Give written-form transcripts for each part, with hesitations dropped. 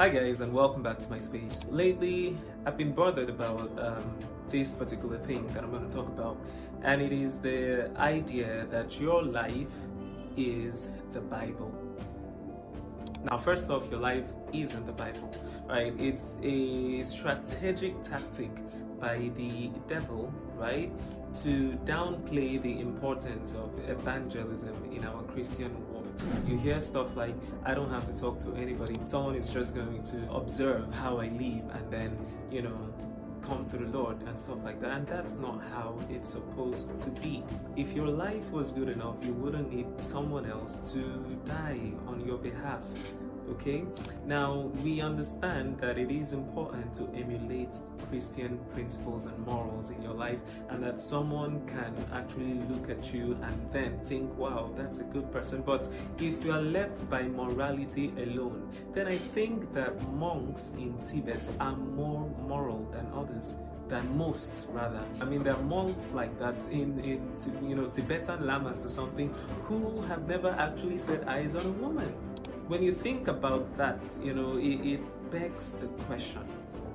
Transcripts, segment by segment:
Hi guys, and welcome back to my space. Lately, I've been bothered about this particular thing that I'm going to talk about, and it is the idea that your life is the Bible. Now, first off, your life isn't the Bible, right? It's a strategic tactic by the devil, right, to downplay the importance of evangelism in our Christian world. You hear stuff like, I don't have to talk to anybody, someone is just going to observe how I live and then, come to the Lord and stuff like that. And that's not how it's supposed to be. If your life was good enough, you wouldn't need someone else to die on your behalf. Okay, now we understand that it is important to emulate Christian principles and morals in your life, and that someone can actually look at you and then think, wow, that's a good person. But if you are left by morality alone, then I think that monks in Tibet are more moral than others. Than most, rather. I mean, there are monks like that in Tibetan lamas or something who have never actually set eyes on a woman. When you think about that, it begs the question,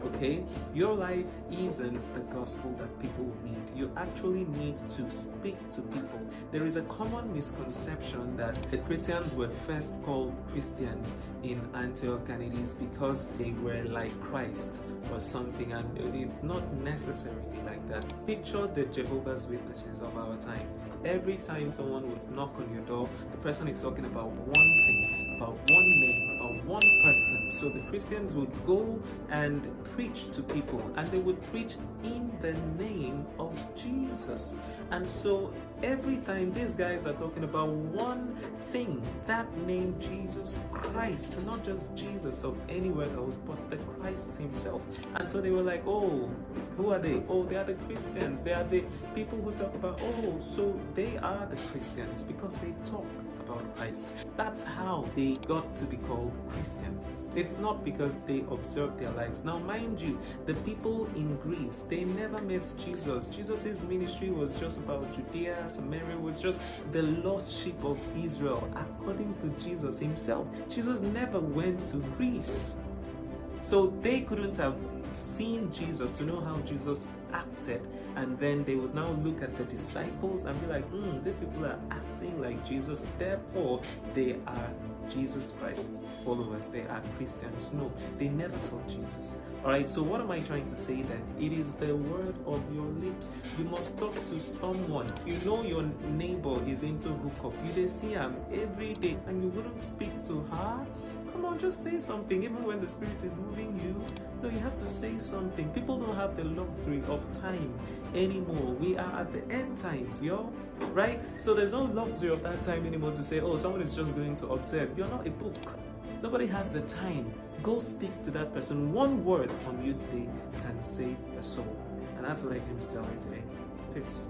okay? Your life isn't the gospel that people need. You actually need to speak to people. There is a common misconception that the Christians were first called Christians in Antioch, and it is because they were like Christ or something, and it's not necessarily like that. Picture the Jehovah's Witnesses of our time. Every time someone would knock on your door, the person is talking about one thing, about one name, about one person. So the Christians would go and preach to people, and they would preach in the name of Jesus. And so every time these guys are talking about one thing, that name Jesus Christ, not just Jesus of anywhere else, but the Christ himself. And so they were like, oh, who are they? Oh, they are the Christians. They are the people who talk about, oh, so they are the Christians because they talk about Christ. That's how they got to be called Christians. It's not because they observed their lives. Now, mind you, the people in Greece, they never met Jesus. Jesus' ministry was just about Judea. Samaria was just the lost sheep of Israel, according to Jesus himself. Jesus never went to Greece. So they couldn't have seen Jesus to know how Jesus acted, and then they would now look at the disciples and be like, these people are acting like Jesus, therefore they are Jesus Christ's followers, they are Christians. No, they never saw Jesus. Alright, so what am I trying to say then? It is the word of your lips. You must talk to someone. You know your neighbor is into hookup. You see him every day and you wouldn't speak to her? Come on, just say something. Even when the Spirit is moving you, no, you have to say something. People don't have the luxury of time anymore. We are at the end times, right? So there's no luxury of that time anymore to say, oh, someone is just going to observe. You're not a book. Nobody has the time. Go speak to that person. One word from you today can save a soul. And that's what I came to tell you today. Peace.